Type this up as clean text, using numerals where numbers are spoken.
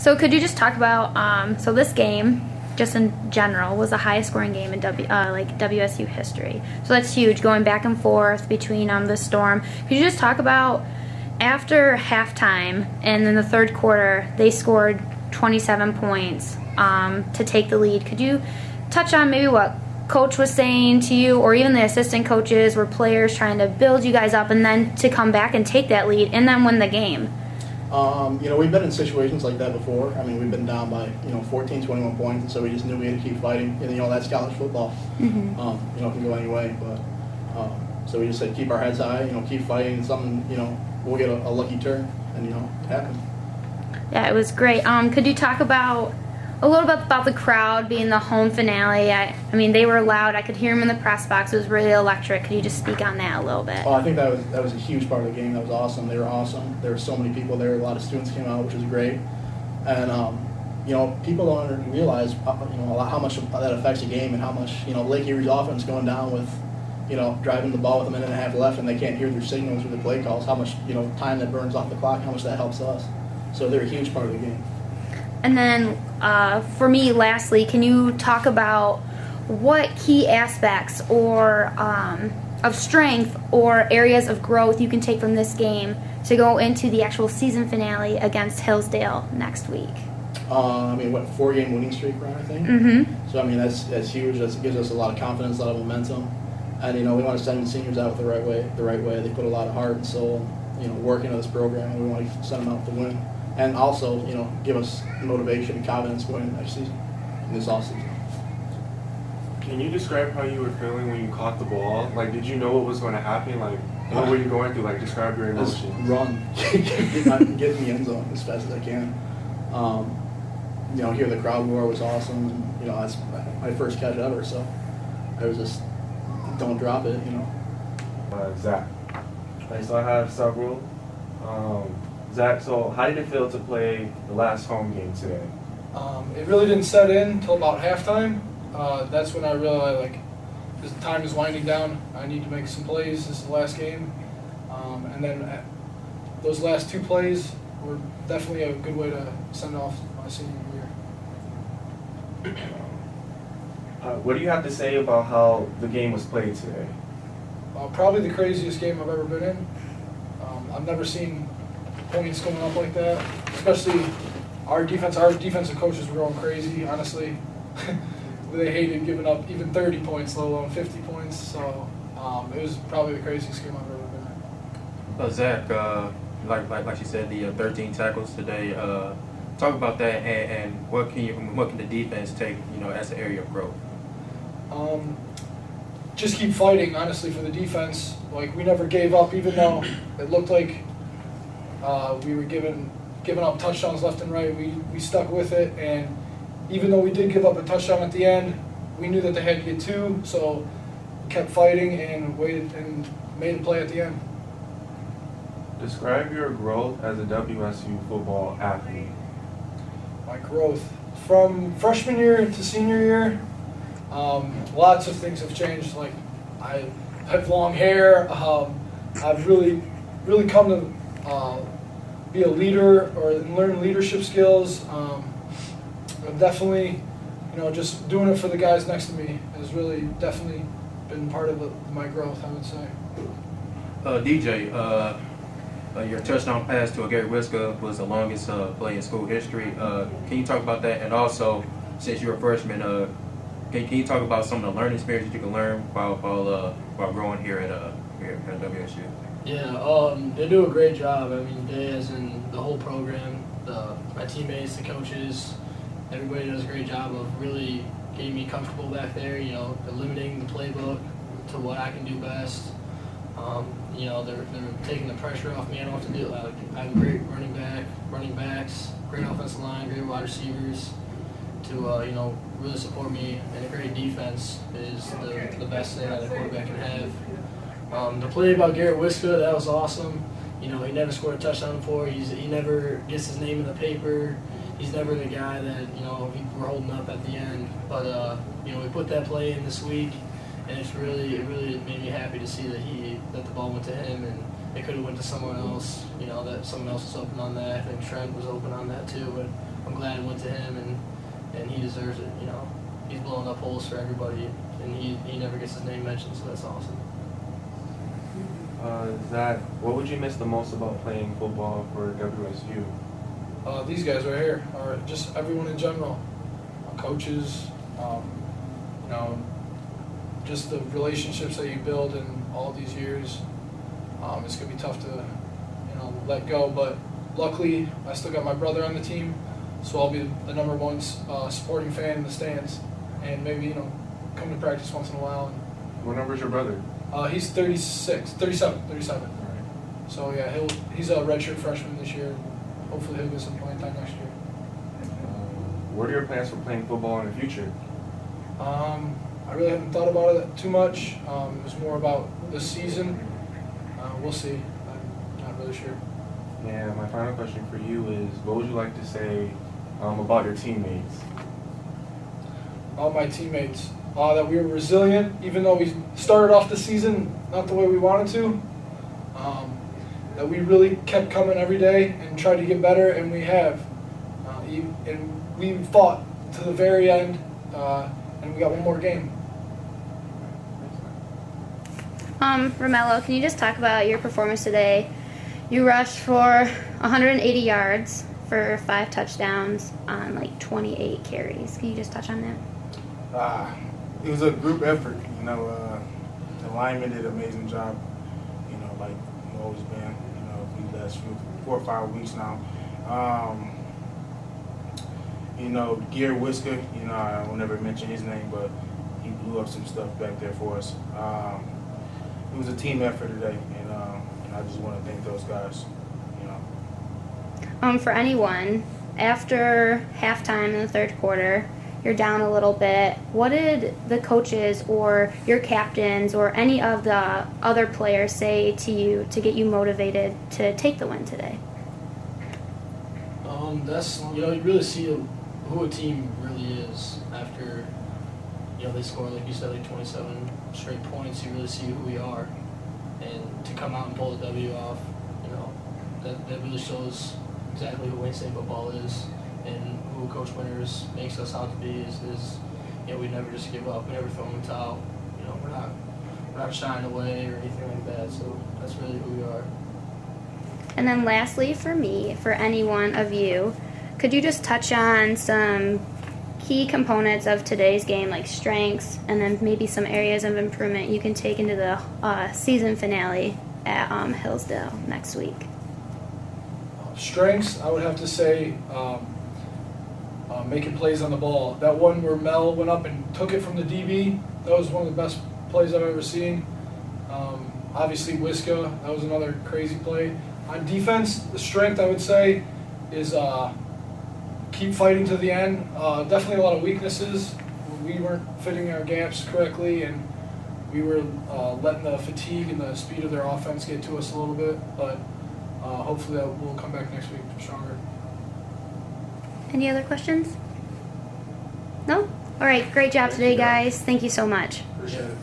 So could you just talk about, so this game, just in general, was the highest scoring game in WSU history. So that's huge, going back and forth between the Storm. Could you just talk about, after halftime and then the third quarter, they scored 27 points to take the lead. Could you touch on maybe what coach was saying to you, or even the assistant coaches, were players trying to build you guys up and then to come back and take that lead and then win the game? We've been in situations like that before. I mean, we've been down by 14, 21 points, and so we just knew we had to keep fighting. And that's college football. Mm-hmm. It can go any way, but so we just said keep our heads high, keep fighting. Something, we'll get a lucky turn, and it happened. Yeah, it was great. Could you talk about a little bit about the crowd being the home finale? I mean, they were loud. I could hear them in the press box. It was really electric. Could you just speak on that a little bit? Well, I think that was a huge part of the game. That was awesome. They were awesome. There were so many people there. A lot of students came out, which was great. And people don't realize how much that affects a game, and how much Lake Erie's offense going down with driving the ball with a minute and a half left, and they can't hear their signals or the play calls. How much time that burns off the clock. How much that helps us. So they're a huge part of the game. And then, for me, lastly, can you talk about what key aspects or of strength or areas of growth you can take from this game to go into the actual season finale against Hillsdale next week? 4-game winning streak we're on, I think. Mm-hmm. So, that's huge. That gives us a lot of confidence, a lot of momentum. And, we want to send the seniors out the right way. They put a lot of heart and soul, work into this program, and we want to send them out to win. And also, give us motivation and confidence going into next season, in this offseason. Can you describe how you were feeling when you caught the ball? Like, did you know what was going to happen? Like, what were you going through? Like, describe your emotions. Just run. get in the end zone as fast as I can. Hear the crowd roar was awesome. And, that's my first catch ever, so I was just, don't drop it, Zach. So I have several. Zach, so how did it feel to play the last home game today? It really didn't set in until about halftime. That's when I realized, this time is winding down. I need to make some plays. This is the last game. And then those last two plays were definitely a good way to send off my senior year. What do you have to say about how the game was played today? Probably the craziest game I've ever been in. I've never seen points going up like that, especially our defensive coaches were going crazy, honestly. They hated giving up even 30 points, let alone 50 points, so it was probably the craziest game I've ever been in. Zach, like you said, the 13 tackles today, talk about that, and what can the defense take, as an area of growth? Just keep fighting, honestly, for the defense. We never gave up, even though it looked like we were giving up touchdowns left and right. We stuck with it, and even though we did give up a touchdown at the end, we knew that they had to get two, so we kept fighting and waited and made a play at the end. Describe your growth as a WSU football athlete. My growth from freshman year to senior year, lots of things have changed. I have long hair. I've really come to be a leader or learn leadership skills. I've definitely, just doing it for the guys next to me has really definitely been part of my growth, I would say. DJ, your touchdown pass to Garrett Wiska was the longest play in school history. Can you talk about that? And also, since you're a freshman, can you talk about some of the learning experiences you can learn while growing here at WSU? Yeah, they do a great job. They, as in the whole program, my teammates, the coaches, everybody does a great job of really getting me comfortable back there, limiting the playbook to what I can do best. They're taking the pressure off me. I don't have to do it. I have a great running backs, great offensive line, great wide receivers to, really support me, and a great defense is the best thing that a quarterback can have. The play about Garrett Wiska, that was awesome. He never scored a touchdown before. He never gets his name in the paper. He's never the guy that, we're holding up at the end. But, we put that play in this week, and it really made me happy to see that the ball went to him, and it could have went to someone else, that someone else was open on that. I think Trent was open on that too, but I'm glad it went to him, and he deserves it. You know, he's blowing up holes for everybody, and he never gets his name mentioned, so that's awesome. Zach, what would you miss the most about playing football for WSU? These guys right here, or just everyone in general, coaches, you know, just the relationships that you build in all these years. It's gonna be tough to, you know, let go. But luckily, I still got my brother on the team, so I'll be the number one sporting fan in the stands, and maybe, you know, come to practice once in a while. What number is your brother? He's 37. So yeah, he's a redshirt freshman this year. Hopefully he'll get some playing time next year. What are your plans for playing football in the future? I really haven't thought about it too much. It was more about this season. We'll see. I'm not really sure. And my final question for you is, what would you like to say about your teammates? All my teammates, that we were resilient, even though we started off the season not the way we wanted to. That we really kept coming every day and tried to get better, and we have. And we fought to the very end, and we got one more game. Romello, can you just talk about your performance today? You rushed for 180 yards for 5 touchdowns on like 28 carries. Can you just touch on that? It was a group effort. You know, the linemen did an amazing job. You know, like we've always been. You know, for the last 4 or 5 weeks now. You know, Garrett Wiska. You know, I will never mention his name, but he blew up some stuff back there for us. It was a team effort today, and I just want to thank those guys. You know. For anyone, after halftime in the third quarter, you're down a little bit. What did the coaches or your captains or any of the other players say to you to get you motivated to take the win today? That's, you know, you really see who a team really is after, you know, they score, like you said, like 27 straight points. You really see who we are, and to come out and pull the W off, you know, that really shows exactly who Wayne State football is, and who Coach Winters makes us out to be is you know, we never just give up, we never throw in the towel. You know, we're not shying away or anything like that. So that's really who we are. And then lastly, for me, for any one of you, could you just touch on some key components of today's game, like strengths, and then maybe some areas of improvement you can take into the season finale at Hillsdale next week? Strengths, I would have to say, making plays on the ball. That one where Mel went up and took it from the DB, that was one of the best plays I've ever seen. Obviously, Wiska, that was another crazy play. On defense, the strength, I would say, is keep fighting to the end. Definitely a lot of weaknesses. We weren't fitting our gaps correctly, and we were letting the fatigue and the speed of their offense get to us a little bit. But hopefully that we'll come back next week stronger. Any other questions? No? All right, great job today, guys. Thank you so much. Appreciate it.